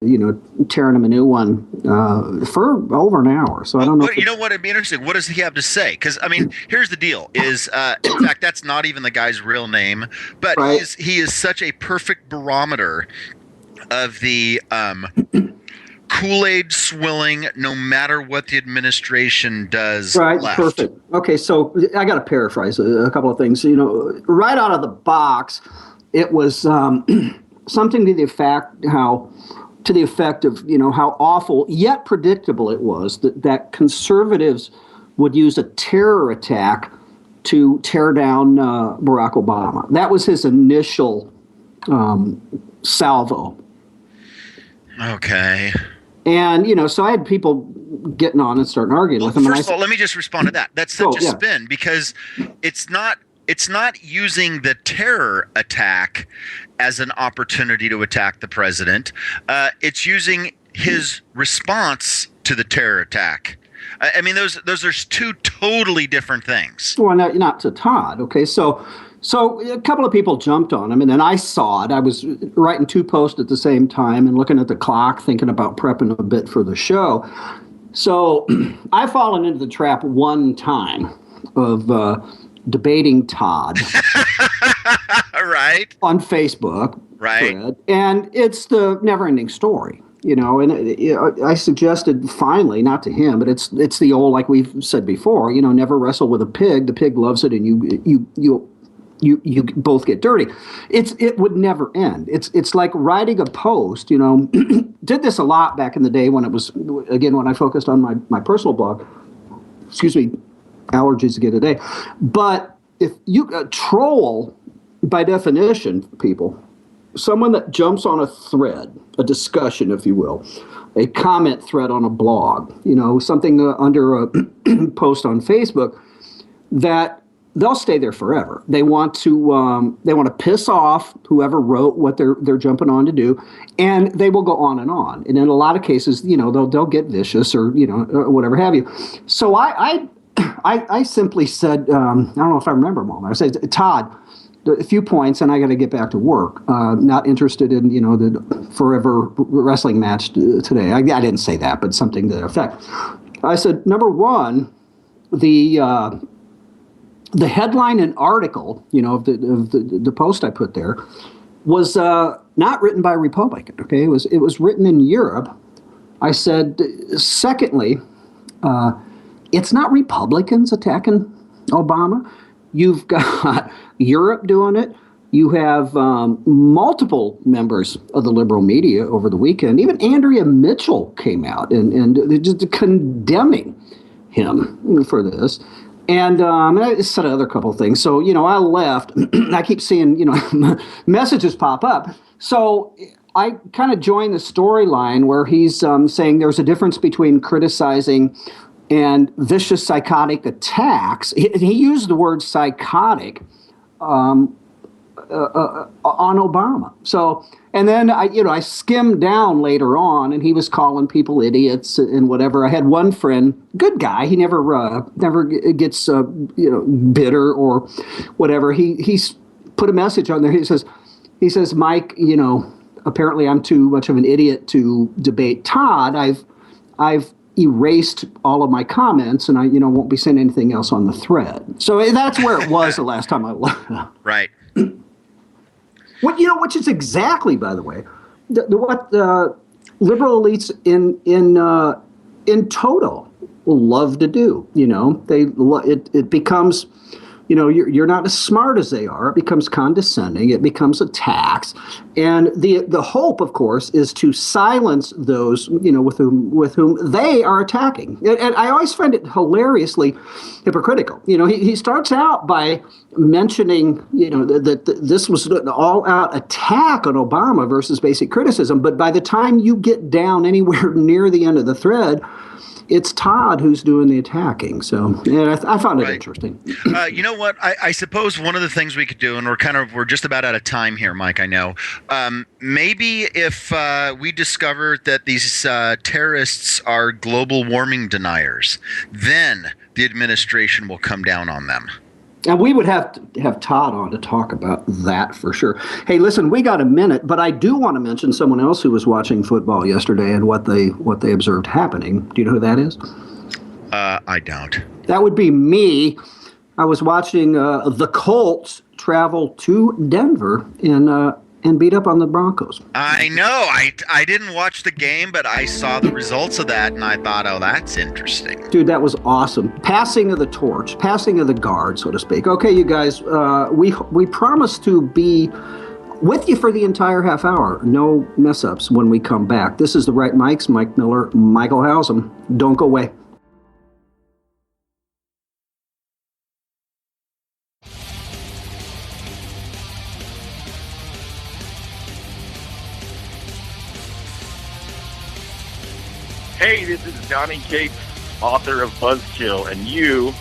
tearing him a new one for over an hour. So I don't know. You know what? It'd be interesting. What does he have to say? Because I mean, here's the deal: is in fact, that's not even the guy's real name, but Right. he is such a perfect barometer of the Kool-Aid swilling, no matter what the administration does. Right, Left. perfect. Okay, so I got to paraphrase a couple of things. Right out of the box, it was something to the effect of how awful yet predictable it was that conservatives would use a terror attack to tear down Barack Obama. That was his initial salvo. Okay. And so I had people getting on and starting arguing with him. First of all, let me just respond to that. That's such a spin, because it's not using the terror attack as an opportunity to attack the president. It's using his response to the terror attack. I mean, those are two totally different things. Well, not to Todd. Okay, so a couple of people jumped on him, and then I saw it. I was writing two posts at the same time and looking at the clock, thinking about prepping a bit for the show. So I've fallen into the trap one time of debating Todd. Right. On Facebook. Right. Thread, and it's the never-ending story. And I suggested finally, not to him, but it's the old, like we've said before, never wrestle with a pig. The pig loves it, and you both get dirty. It would never end. It's like writing a post. Did this a lot back in the day when I focused on my personal blog. Excuse me, allergies again today. But if you troll, by definition, people, someone that jumps on a thread, a discussion, if you will, a comment thread on a blog, something under a post on Facebook, that they'll stay there forever. They want to piss off whoever wrote what they're jumping on to do, and they will go on and on. And in a lot of cases, they'll get vicious or whatever have you. So I simply said, I don't know if I remember them all. I said, Todd, a few points, and I got to get back to work. Not interested in the forever wrestling match today. I didn't say that, but something to that effect. I said, number one, the headline and article, of the post I put there, was not written by a Republican. Okay, it was written in Europe. I said, secondly, it's not Republicans attacking Obama. You've got Europe doing it. You have multiple members of the liberal media over the weekend. Even Andrea Mitchell came out and just condemning him for this. And I said another couple of things. So, I left. I keep seeing, messages pop up. So I kind of joined the storyline where he's saying there's a difference between criticizing and vicious psychotic attacks. He used the word psychotic on Obama. So, and then I skimmed down later on, and he was calling people idiots and whatever. I had one friend, good guy. He never gets bitter or whatever. He's put a message on there. He says, Mike, apparently I'm too much of an idiot to debate Todd. I've erased all of my comments, and I won't be saying anything else on the thread. So that's where it was the last time I left. Right. Which is exactly, by the way, what liberal elites in total love to do. It becomes, you're not as smart as they are. It becomes condescending. It becomes a tax. And the hope, of course, is to silence those, with whom they are attacking. And I always find it hilariously hypocritical. He starts out by mentioning, that this was an all-out attack on Obama versus basic criticism. But by the time you get down anywhere near the end of the thread, it's Todd who's doing the attacking. So I found it interesting. You know what? I suppose one of the things we could do, and we're just about out of time here, Mike, I know. Maybe if we discover that these terrorists are global warming deniers, then the administration will come down on them. And we would have to have Todd on to talk about that for sure. Hey, listen, we got a minute, but I do want to mention someone else who was watching football yesterday and what they observed happening. Do you know who that is? I don't. That would be me. I was watching the Colts travel to Denver and beat up on the Broncos. I know. I didn't watch the game, but I saw the results of that, and I thought, oh, that's interesting. Dude, that was awesome. Passing of the torch, passing of the guard, so to speak. Okay, you guys, we promise to be with you for the entire half hour. No mess-ups when we come back. This is The Right Mics, Mike Miller, Michael Howsam. Don't go away. Hey, this is Johnny Cates, author of Buzzkill, and you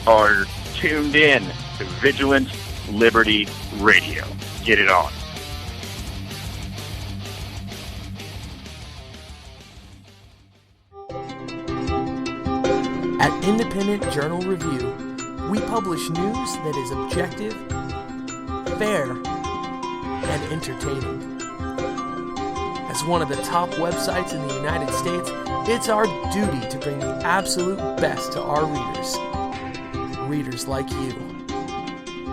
are tuned in to Vigilant Liberty Radio. Get it on. At Independent Journal Review, we publish news that is objective, fair, and entertaining. As one of the top websites in the United States, it's our duty to bring the absolute best to our readers. Readers like you.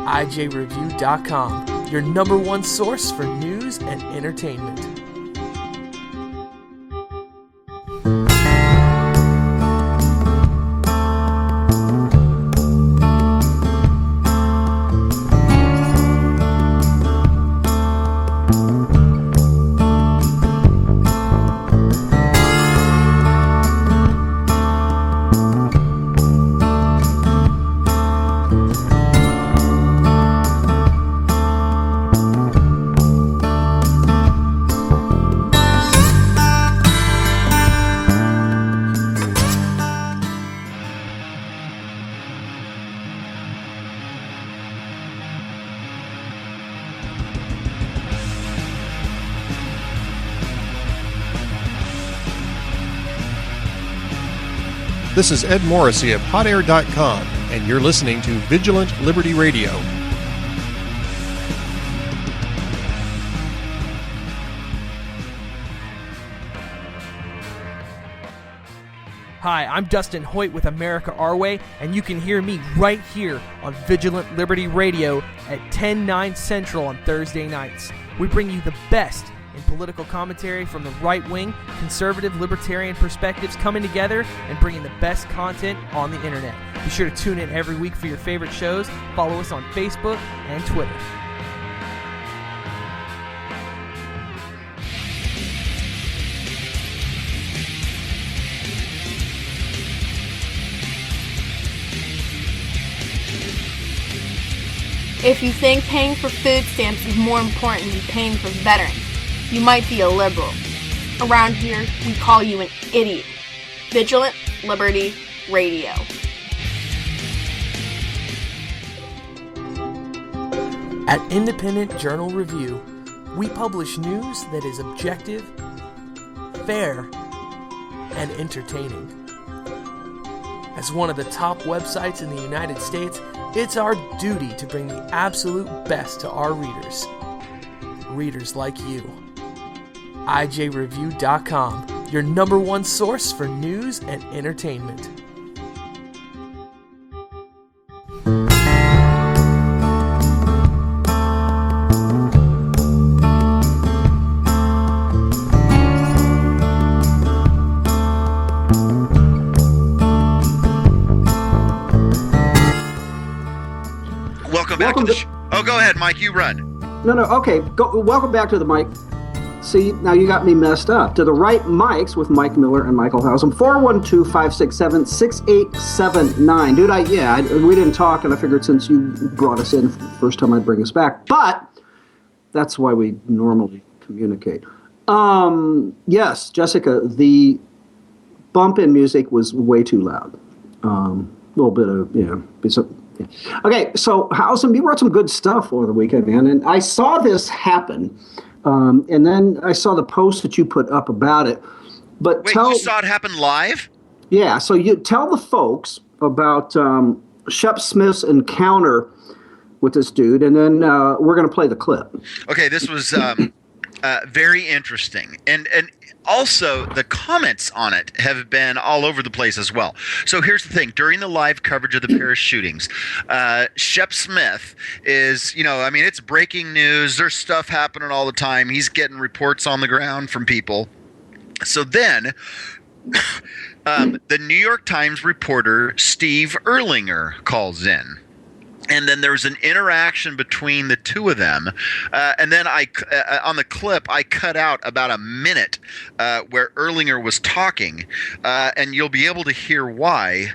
IJReview.com, your number one source for news and entertainment. This is Ed Morrissey of HotAir.com, and you're listening to Vigilant Liberty Radio. Hi, I'm Dustin Hoyt with America Our Way, and you can hear me right here on Vigilant Liberty Radio at 10/9 Central on Thursday nights. We bring you the best in political commentary from the right-wing, conservative, libertarian perspectives coming together and bringing the best content on the internet. Be sure to tune in every week for your favorite shows. Follow us on Facebook and Twitter. If you think paying for food stamps is more important than paying for veterans, you might be a liberal. Around here, we call you an idiot. Vigilant Liberty Radio. At Independent Journal Review, we publish news that is objective, fair, and entertaining. As one of the top websites in the United States, it's our duty to bring the absolute best to our readers. Readers like you. IJReview.com, your number one source for news and entertainment. Welcome back to the show. Oh, go ahead, Mike. You run. No, okay. Welcome back to the mic. See, now you got me messed up. To the right mics with Mike Miller and Michael Howsam. 412-567-6879. Dude, we didn't talk, and I figured since you brought us in first time I'd bring us back. But that's why we normally communicate. Yes, Jessica, the bump in music was way too loud. A little bit of, yeah. Okay, so Howsam, you wrote some good stuff over the weekend, man, and I saw this happen. And then I saw the post that you put up about it. But wait, you saw it happen live? Yeah. So you tell the folks about Shep Smith's encounter with this dude, and then we're going to play the clip. Okay, this was very interesting, and also the comments on it have been all over the place as well. So here's the thing: during the live coverage of the Paris shootings, Shep Smith is, it's breaking news. There's stuff happening all the time. He's getting reports on the ground from people. So then, the New York Times reporter Steve Erlinger calls in. And then there's an interaction between the two of them. And then on the clip, I cut out about a minute where Erlinger was talking. And you'll be able to hear why.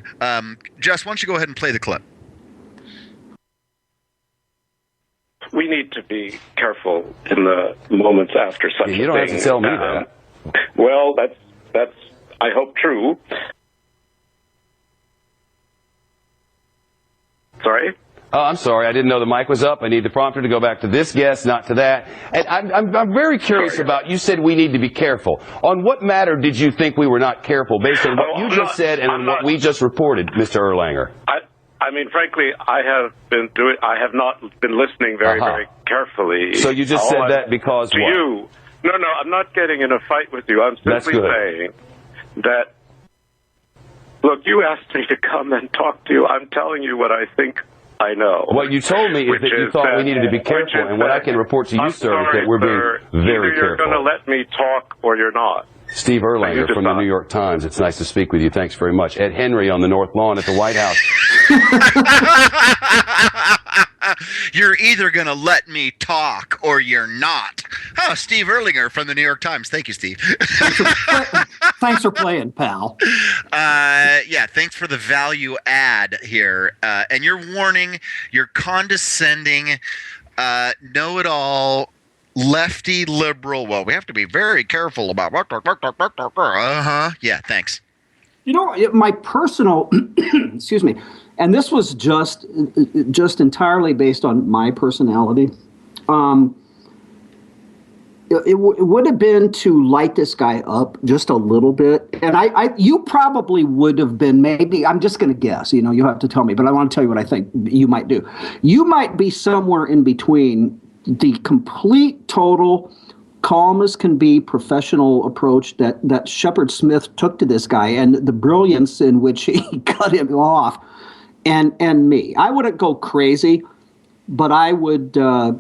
Jess, why don't you go ahead and play the clip? We need to be careful in the moments after such a thing. You don't have to tell me that. Well, that's I hope, true. Sorry? Oh, I'm sorry. I didn't know the mic was up. I need the prompter to go back to this guest, not to that. And I'm very curious about, you said we need to be careful. On what matter did you think we were not careful based on what you just said and on what we just reported, Mr. Erlanger? I mean, frankly, I have not been listening very carefully. So you just said that because to what? You. No, I'm not getting in a fight with you. I'm simply saying that, look, you asked me to come and talk to you. I'm telling you what I think I know. What you told me is that you thought we needed to be careful, and what I can report to you, sir, is that we're being very careful. Either you're going to let me talk or you're not. Steve Erlanger from the New York Times. It's nice to speak with you. Thanks very much. Ed Henry on the North Lawn at the White House. You're either going to let me talk or you're not. Oh, Steve Erlinger from the New York Times. Thank you, Steve. Thanks for playing, pal. Yeah, thanks for the value add here. And your warning, your condescending, know-it-all, lefty liberal. Well, we have to be very careful about. Yeah, thanks. My personal, excuse me, and this was just entirely based on my personality. It would have been to light this guy up just a little bit, and you probably would have been. Maybe I'm just going to guess. You have to tell me, but I want to tell you what I think you might do. You might be somewhere in between the complete, total, calm as can be professional approach that Shepard Smith took to this guy, and the brilliance in which he cut him off, and me. I wouldn't go crazy, but I would, I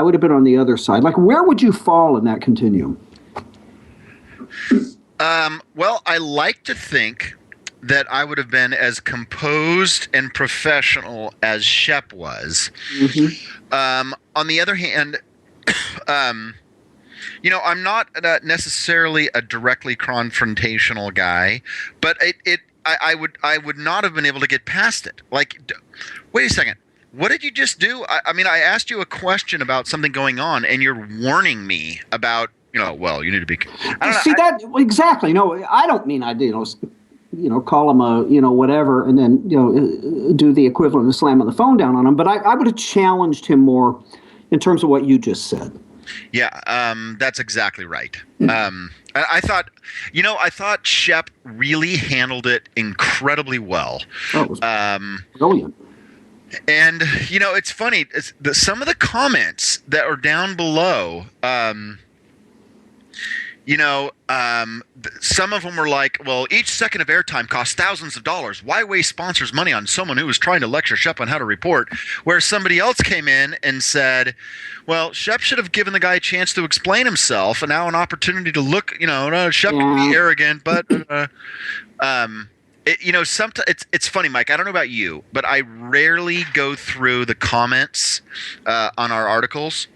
would have been on the other side. Like, where would you fall in that continuum? Well, I like to think that I would have been as composed and professional as Shep was. Mm-hmm. On the other hand, I'm not necessarily a directly confrontational guy, but I would not have been able to get past it. Like, wait a second. What did you just do? I asked you a question about something going on, and you're warning me about, well, you need to be. Exactly. No, I don't mean I did. Call him a, whatever, and then, do the equivalent of slamming the phone down on him. But I would have challenged him more in terms of what you just said. Yeah, that's exactly right. I thought Shep really handled it incredibly well. Oh, it was brilliant. And, it's funny. Some of the comments that are down below, some of them were like, well, each second of airtime costs thousands of dollars. Why waste sponsors' money on someone who was trying to lecture Shep on how to report? Where somebody else came in and said, well, Shep should have given the guy a chance to explain himself, and now an opportunity to look, Shep can be arrogant, but, sometimes it's funny, Mike. I don't know about you, but I rarely go through the comments on our articles.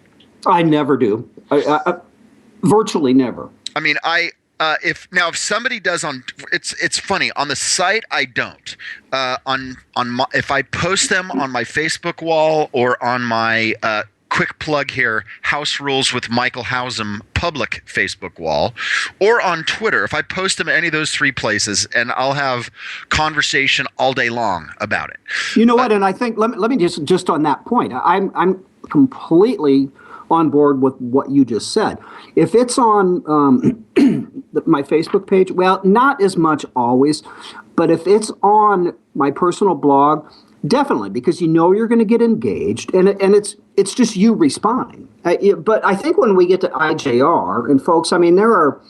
I never do. I virtually never. I mean, if somebody does it's funny on the site. I don't if I post them on my Facebook wall or on my quick plug here, House Rules with Michael Hausum public Facebook wall, or on Twitter. If I post them at any of those three places, and I'll have conversation all day long about it. You know what? And I think let me just on that point. I'm completely on board with what you just said. If it's on my Facebook page, well, not as much always, but if it's on my personal blog, definitely, because you know you're going to get engaged, and it's just you responding. But I think when we get to IJR, and folks, I mean, there are